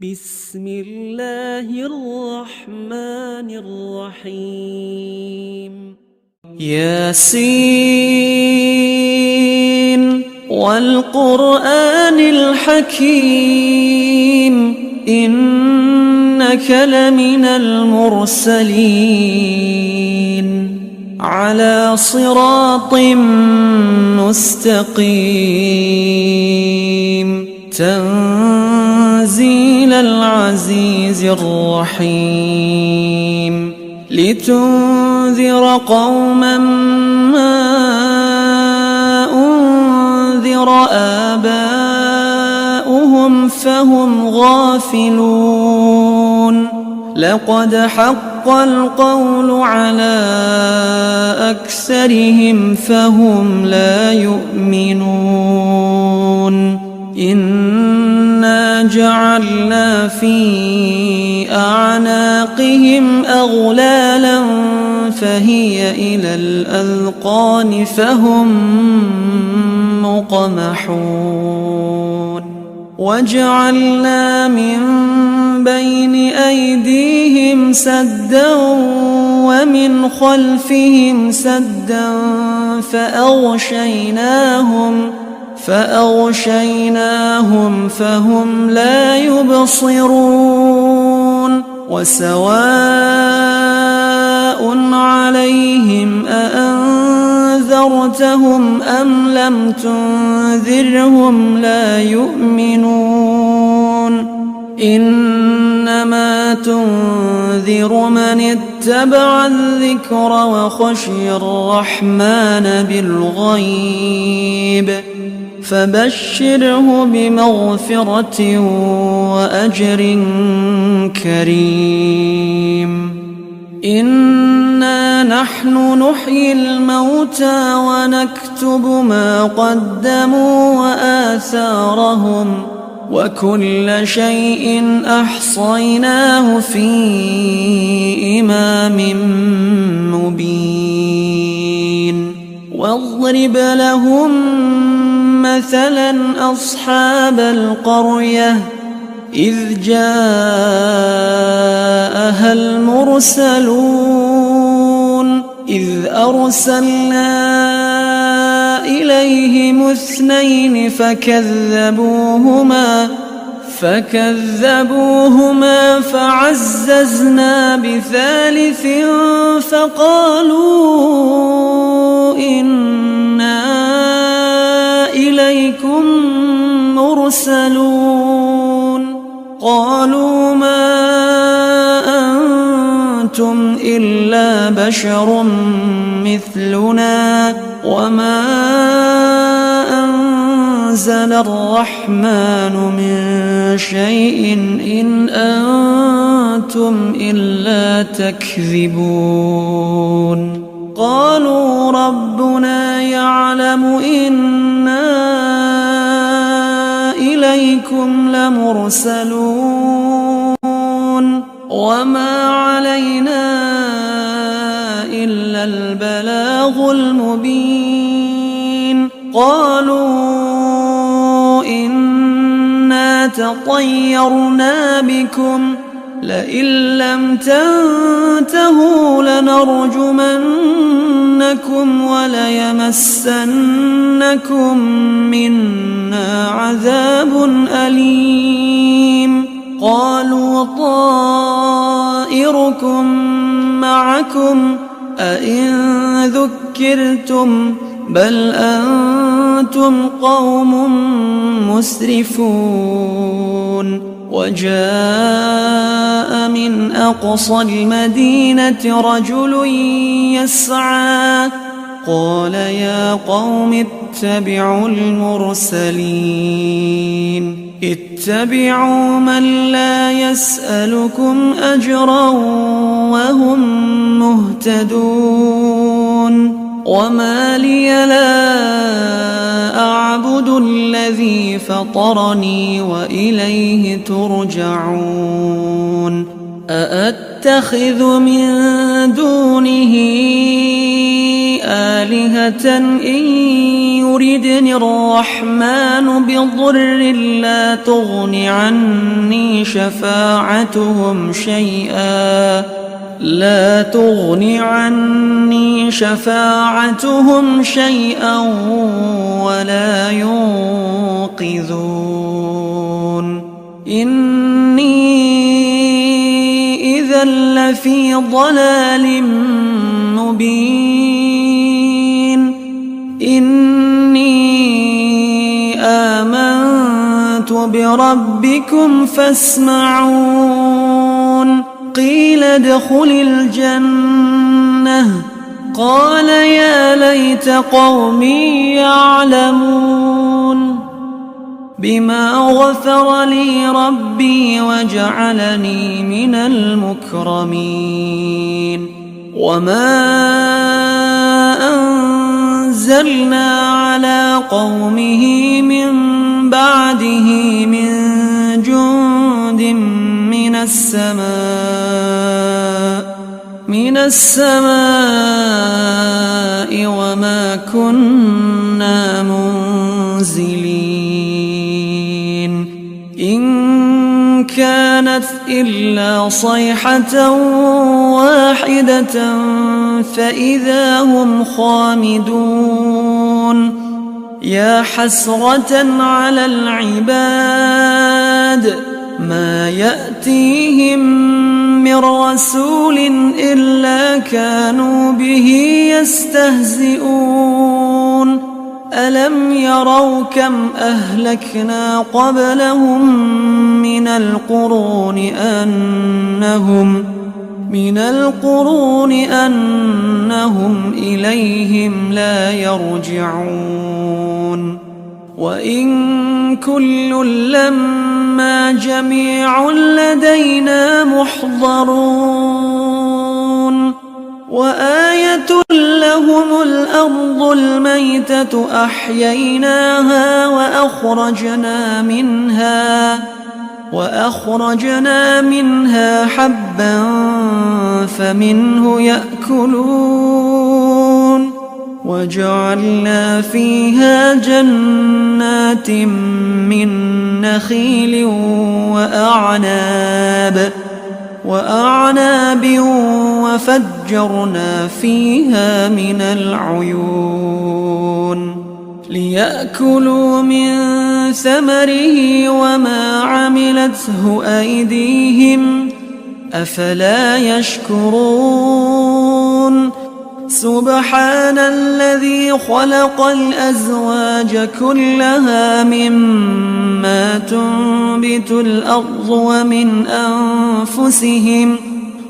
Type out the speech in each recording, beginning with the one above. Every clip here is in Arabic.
بسم الله الرحمن الرحيم ياسين والقرآن الحكيم إنك لمن المرسلين على صراط مستقيم تنزيل العزيز الرحيم لتنذر قوما ما أنذر آباؤهم فهم غافلون لقد حق القول على أكثرهم فهم لا يؤمنون إنا جعلنا في أعناقهم أغلالا فهي إلى الأذقان فهم مقمحون وجعلنا من بين أيديهم سدا ومن خلفهم سدا فأغشيناهم فهم لا يبصرون وسواء عليهم أأنذرتهم أم لم تنذرهم لا يؤمنون إنما تنذر من اتبع الذكر وخشي الرحمن بالغيب فبشره بمغفرة وأجر كريم إنا نحن نحيي الموتى ونكتب ما قدموا وآثارهم وكل شيء أحصيناه في إمام مبين واضرب لهم مثلا أصحاب القرية إذ جاءها المرسلون إذ أرسلنا إليهم اثنين فكذبوهما فعززنا بثالث فقالوا إنا إليكم مرسلون قالوا ما أنتم إلا بشر مثلنا وما أنزل الرحمن من شيء إن أنتم إلا تكذبون قالوا ربنا يعلم إنا إليكم لمرسلون وما علينا إلا البلاغ المبين قالوا إنا تطيرنا بكم لئن لم تنتهوا لنرجمنكم وليمسنكم منا عذاب أليم قالوا طائركم معكم أئن ذكرتم بل أنتم قوم مسرفون وجاء من أقصى المدينة رجل يسعى قال يا قوم اتبعوا المرسلين اتبعوا من لا يسألكم أجرا وهم مهتدون وما لي لا أعبد الذي فطرني وإليه ترجعون أأتخذ من دونه آلهة إن يردني الرحمن بضر لا تغن عني شفاعتهم شيئا ولا ينقذون إني إذا لفي ضلال مبين إني آمنت بربكم فاسمعون قيل ادخل الجنة قال يا ليت قومي يعلمون بما غفر لي ربي وجعلني من المكرمين وما أنزلنا على قومه من بعده من جند من السماء وما كنا منزلين إن كانت إلا صيحة واحدة فإذا هم خامدون يا حسرة على العباد ما يأتيهم من رسول إلا كانوا به يستهزئون ألم يروا كم أهلكنا قبلهم من القرون أنهم إليهم لا يرجعون وإن كل لما جميع لدينا محضرون وآية لهم الأرض الميتة أحييناها وأخرجنا منها حبا فمنه يأكلون وجعلنا فيها جنات من نخيل وأعناب وفجرنا فيها من العيون ليأكلوا من ثمره وما عملته أيديهم أفلا يشكرون سبحان الذي خلق الأزواج كلها مما تنبت الأرض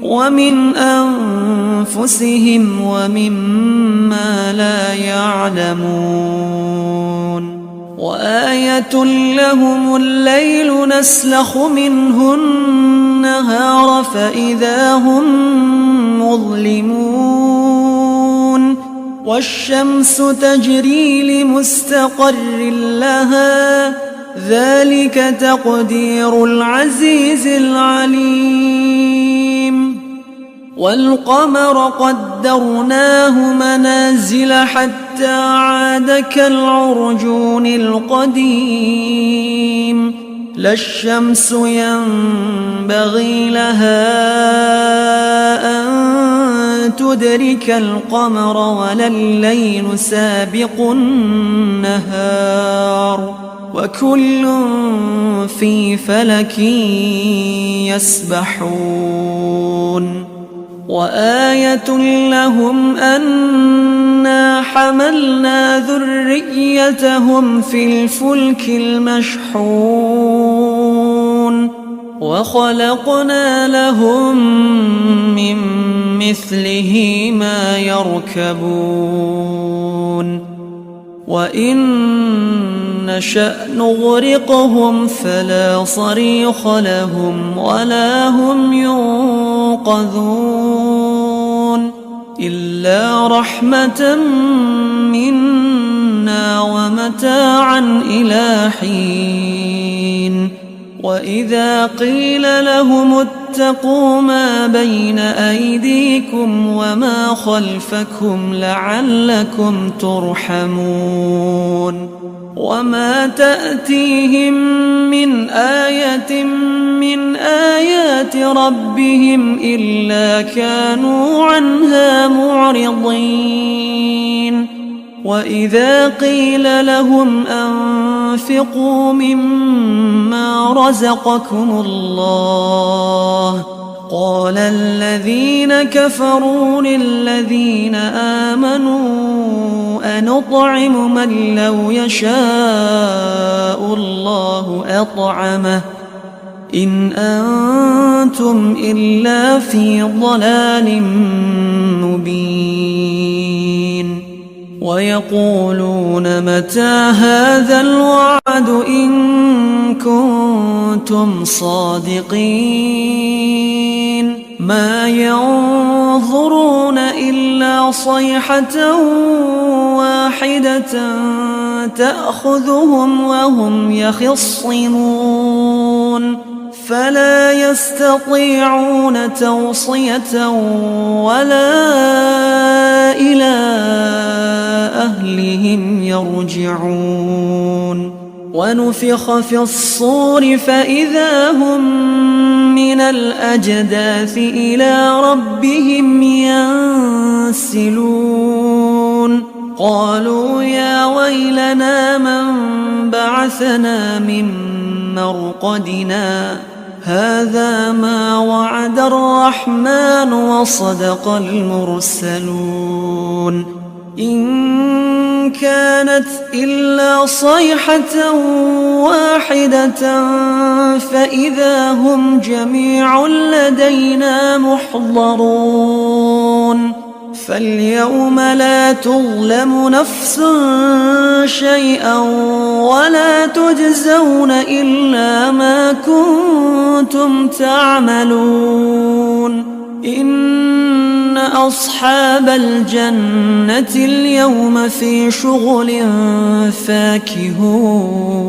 ومن أنفسهم ومما لا يعلمون وآية لهم الليل نسلخ منه النهار فإذا هم مظلمون والشمس تجري لمستقر لها ذلك تقدير العزيز العليم والقمر قدرناه منازل حتى عاد كالعرجون القديم لا الشمس ينبغي لها أن تدرك القمر ولا الليل سابق النهار وكل في فلك يسبحون وآية لهم أنا حملنا ذريتهم في الفلك المشحون وخلقنا لهم من مثله ما يركبون وإن نشأ نغرقهم فلا صريخ لهم ولا هم ينقذون إلا رحمة منا ومتاعا إلى حين وإذا قيل لهم اتقوا ما بين أيديكم وما خلفكم لعلكم ترحمون وما تأتيهم من آية من آيات ربهم إلا كانوا عنها معرضين وإذا قيل لهم أنفقوا مما رزقكم الله قال الذين كفروا للذين آمنوا أنطعم من لو يشاء الله أطعمه إن أنتم إلا في ضلال مبين ويقولون متى هذا الوعد إن كنتم صادقين ما ينظرون إلا صيحة واحدة تأخذهم وهم يخصمون فلا يستطيعون توصية ولا إلى أهلهم يرجعون ونفخ في الصور فإذا هم من الأجداث إلى ربهم ينسلون قالوا يا ويلنا من بعثنا من مرقدنا هذا ما وعد الرحمن وصدق المرسلون إن كانت إلا صيحة واحدة فإذا هم جميع لدينا محضرون فاليوم لا تظلم نفس شيئا ولا تجزون إلا ما كنتم تعملون إن أصحاب الجنة اليوم في شغل فاكهون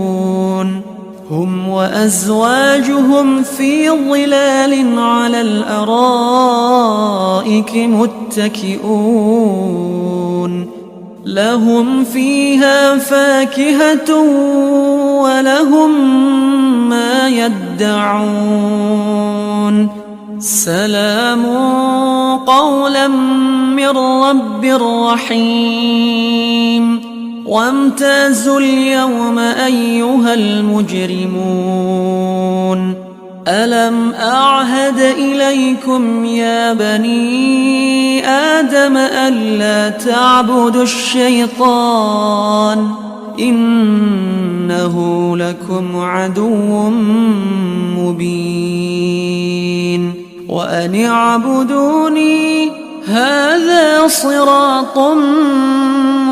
هم وأزواجهم في ظلال على الأرائك متكئون لهم فيها فاكهة ولهم ما يدعون سلام قولا من رب رحيم وامتازوا اليوم أيها المجرمون ألم أعهد إليكم يا بني آدم ألا تعبدوا الشيطان إنه لكم عدو مبين وأن اعبدوني هذا صراط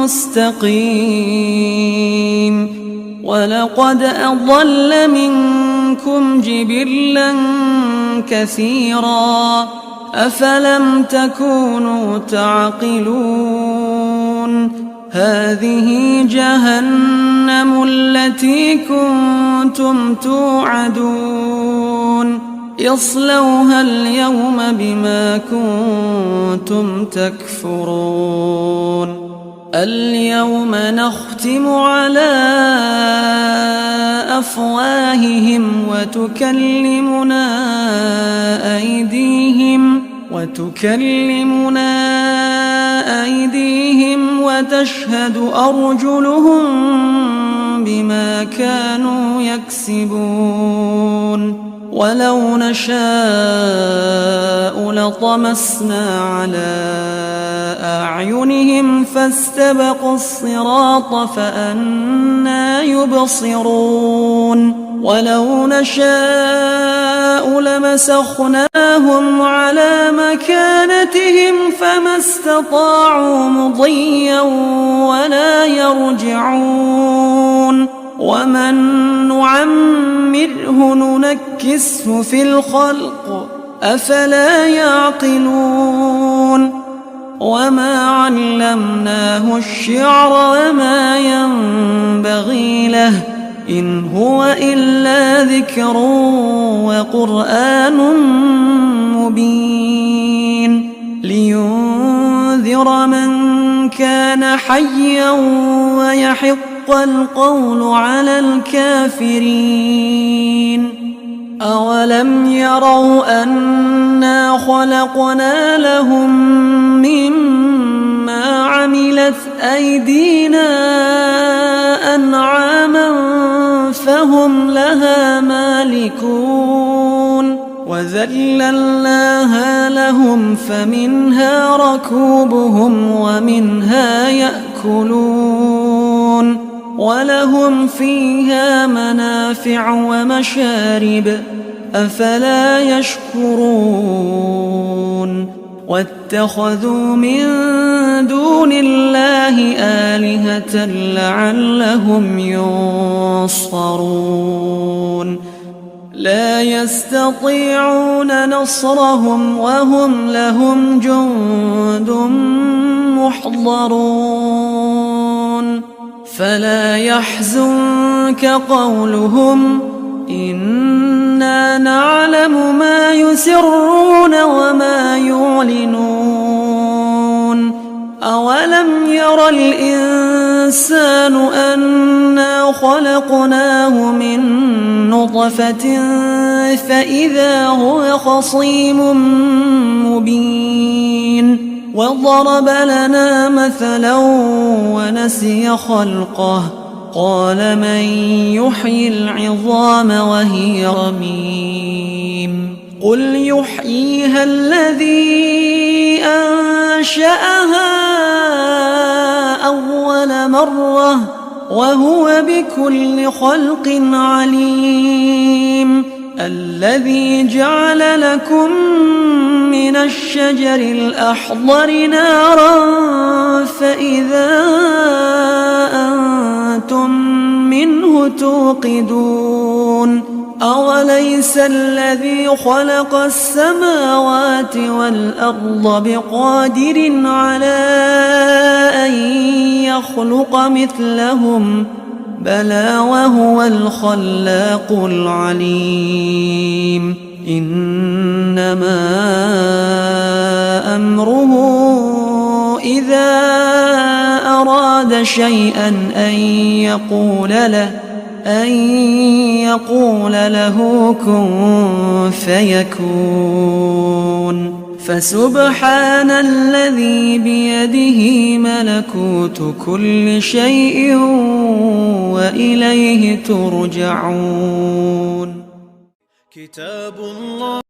مستقيم ولقد أضل منكم جبلا كثيرا أفلم تكونوا تعقلون هذه جهنم التي كنتم توعدون اصلوها اليوم بما كنتم تكفرون اليوم نختم على أفواههم وتكلمنا أيديهم وتشهد أرجلهم بما كانوا يكسبون ولو نشاء لطمسنا على أعينهم فاستبقوا الصراط فأنى يبصرون ولو نشاء لمسخناهم على مكانتهم فما استطاعوا مضيا ولا يرجعون ومن نعمره ننكسه في الخلق أفلا يعقلون وما علمناه الشعر وما ينبغي له إن هو إلا ذكر وقرآن مبين لينذر من كان حيا ويحق القول على الكافرين. أولم يروا أنا خلقنا لهم مما عملت أيدينا أنعاما فهم لها مالكون وذللناها لهم فمنها ركوبهم ومنها يأكلون ولهم فيها منافع ومشارب أفلا يشكرون واتخذوا من دون الله آلهة لعلهم ينصرون لا يستطيعون نصرهم وهم لهم جند محضرون فلا يحزنك قولهم إنا نعلم ما يسرون وما يعلنون أولم ير الإنسان أنا خلقناه من نطفة فإذا هو خصيم مبين وضرب لنا مثلا ونسي خلقه قال من يحيي العظام وهي رميم قل يحييها الذي أنشأها أول مرة وهو بكل خلق عليم الذي جعل لكم من الشجر الأخضر نارا فإذا أنتم منه توقدون أوليس الذي خلق السماوات والأرض بقادر على أن يخلق مثلهم بلى وهو الخلاق العليم إنما أمره إذا أراد شيئا أن يقول له كن فيكون فسبحان الذي بيده ملكوت كل شيء وإليه ترجعون. كتاب الله